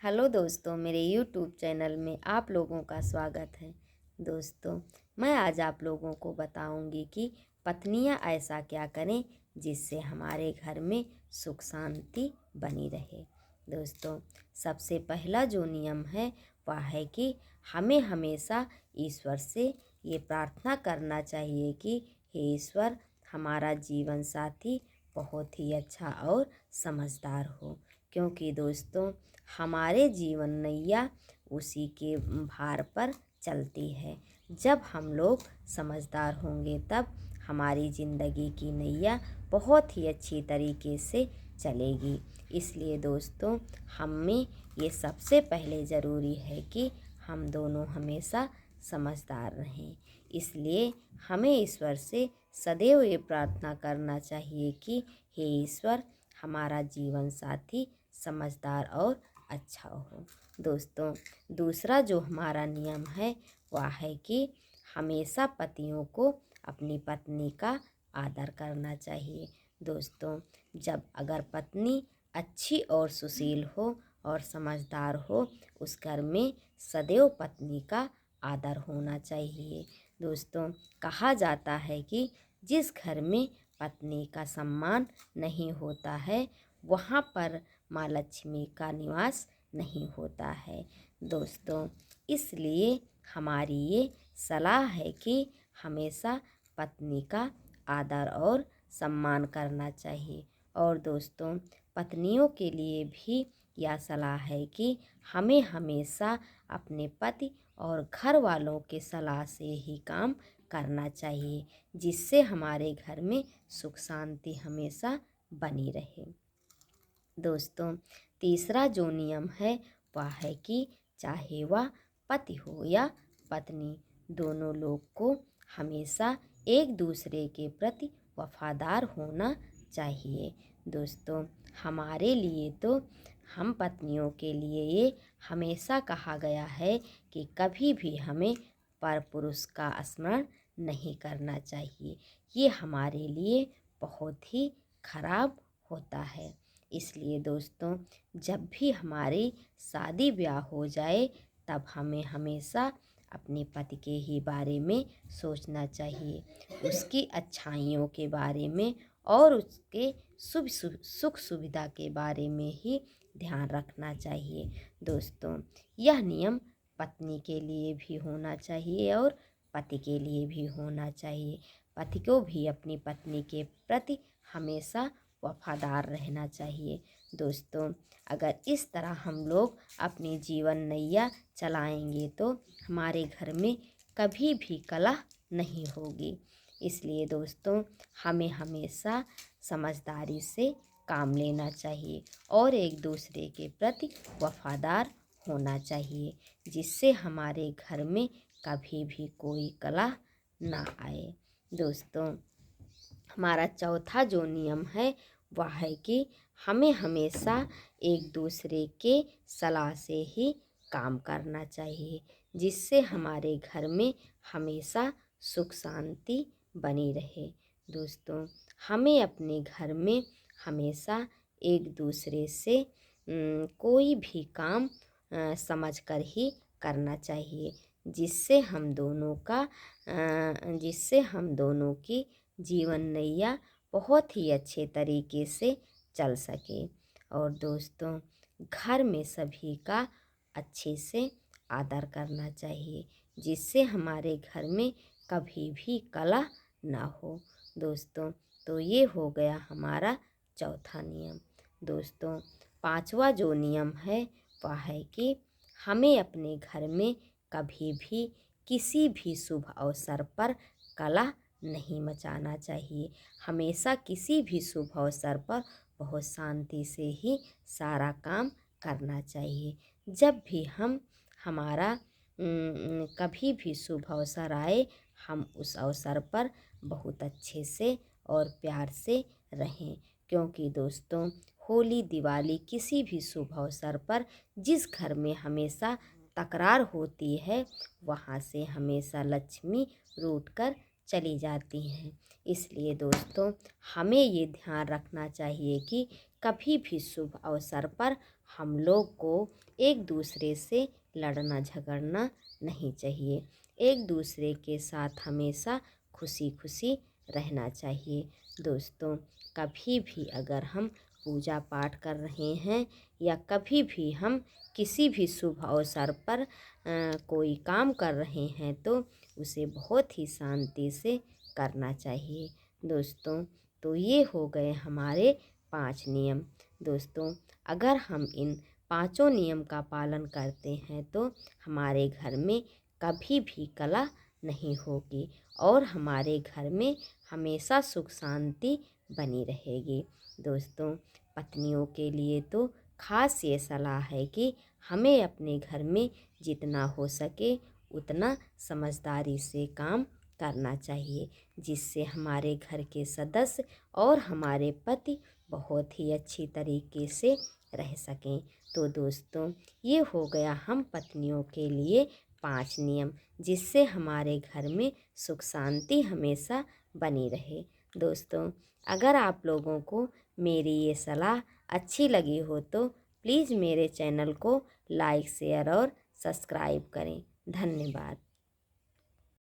Hello दोस्तों, मेरे YouTube channel में आप लोगों का स्वागत है। दोस्तों, मैं आज आप लोगों को बताऊंगी कि पत्नियां ऐसा क्या करें जिससे हमारे घर में सुख शांति बनी रहे। दोस्तों, सबसे पहला जो नियम है वह है कि हमें हमेशा ईश्वर से ये प्रार्थना करना चाहिए कि हे ईश्वर, हमारा जीवन साथी बहुत ही अच्छा और समझदार हो। क्योंकि दोस्तों, हमारे जीवन नैया उसी के भार पर चलती है। जब हम लोग समझदार होंगे तब हमारी ज़िंदगी की नैया बहुत ही अच्छी तरीके से चलेगी। इसलिए दोस्तों, हमें ये सबसे पहले ज़रूरी है कि हम दोनों हमेशा समझदार रहें। इसलिए हमें ईश्वर से सदैव ये प्रार्थना करना चाहिए कि हे ईश्वर, हमारा जीवन साथी समझदार और अच्छा हो। दोस्तों, दूसरा जो हमारा नियम है वह है कि हमेशा पतियों को अपनी पत्नी का आदर करना चाहिए। दोस्तों, जब अगर पत्नी अच्छी और सुशील हो और समझदार हो, उस घर में सदैव पत्नी का आदर होना चाहिए। दोस्तों, कहा जाता है कि जिस घर में पत्नी का सम्मान नहीं होता है वहाँ पर माँ लक्ष्मी का निवास नहीं होता है। दोस्तों, इसलिए हमारी ये सलाह है कि हमेशा पत्नी का आदर और सम्मान करना चाहिए। और दोस्तों, पत्नियों के लिए भी यह सलाह है कि हमें हमेशा अपने पति और घर वालों के सलाह से ही काम करना चाहिए, जिससे हमारे घर में सुख शांति हमेशा बनी रहे। दोस्तों, तीसरा जो नियम है वह है कि चाहे वह पति हो या पत्नी, दोनों लोग को हमेशा एक दूसरे के प्रति वफादार होना चाहिए। दोस्तों, हमारे लिए तो हम पत्नियों के लिए ये हमेशा कहा गया है कि कभी भी हमें परपुरुष का स्मरण नहीं करना चाहिए। ये हमारे लिए बहुत ही खराब होता है। इसलिए दोस्तों, जब भी हमारी शादी ब्याह हो जाए तब हमें हमेशा अपने पति के ही बारे में सोचना चाहिए, उसकी अच्छाइयों के बारे में और उसके सुख सुविधा के बारे में ही ध्यान रखना चाहिए। दोस्तों, यह नियम पत्नी के लिए भी होना चाहिए और पति के लिए भी होना चाहिए। पति को भी अपनी पत्नी के प्रति हमेशा वफादार रहना चाहिए। दोस्तों, अगर इस तरह हम लोग अपनी जीवन नैया चलाएंगे तो हमारे घर में कभी भी कलह नहीं होगी। इसलिए दोस्तों, हमें हमेशा समझदारी से काम लेना चाहिए और एक दूसरे के प्रति वफादार होना चाहिए, जिससे हमारे घर में कभी भी कोई कलह ना आए। दोस्तों, हमारा चौथा जो नियम है वह है कि हमें हमेशा एक दूसरे के सलाह से ही काम करना चाहिए, जिससे हमारे घर में हमेशा सुख शांति बनी रहे। दोस्तों, हमें अपने घर में हमेशा एक दूसरे से कोई भी काम समझकर ही करना चाहिए, जिससे हम दोनों की जीवन नैया बहुत ही अच्छे तरीके से चल सके। और दोस्तों, घर में सभी का अच्छे से आदर करना चाहिए, जिससे हमारे घर में कभी भी कलह ना हो। दोस्तों, तो ये हो गया हमारा चौथा नियम। दोस्तों, पांचवा जो नियम है वह है कि हमें अपने घर में कभी भी किसी भी शुभ अवसर पर कलह नहीं मचाना चाहिए। हमेशा किसी भी शुभ अवसर पर बहुत शांति से ही सारा काम करना चाहिए। जब भी हमारा कभी भी शुभ अवसर आए, हम उस अवसर पर बहुत अच्छे से और प्यार से रहें। क्योंकि दोस्तों, होली दिवाली किसी भी शुभ अवसर पर जिस घर में हमेशा तकरार होती है वहाँ से हमेशा लक्ष्मी रूठ कर चली जाती हैं। इसलिए दोस्तों, हमें ये ध्यान रखना चाहिए कि कभी भी शुभ अवसर पर हम लोग को एक दूसरे से लड़ना झगड़ना नहीं चाहिए। एक दूसरे के साथ हमेशा खुशी खुशी रहना चाहिए। दोस्तों, कभी भी अगर हम पूजा पाठ कर रहे हैं या कभी भी हम किसी भी शुभ अवसर पर कोई काम कर रहे हैं तो उसे बहुत ही शांति से करना चाहिए। दोस्तों, तो ये हो गए हमारे 5 नियम। दोस्तों, अगर हम इन 5 नियम का पालन करते हैं तो हमारे घर में कभी भी कलह नहीं होगी और हमारे घर में हमेशा सुख शांति बनी रहेगी। दोस्तों, पत्नियों के लिए तो खास ये सलाह है कि हमें अपने घर में जितना हो सके उतना समझदारी से काम करना चाहिए, जिससे हमारे घर के सदस्य और हमारे पति बहुत ही अच्छी तरीके से रह सकें। तो दोस्तों, ये हो गया हम पत्नियों के लिए 5 नियम, जिससे हमारे घर में सुख शांति हमेशा बनी रहे। दोस्तों, अगर आप लोगों को मेरी ये सलाह अच्छी लगी हो तो प्लीज़ मेरे चैनल को लाइक शेयर और सब्सक्राइब करें। धन्यवाद।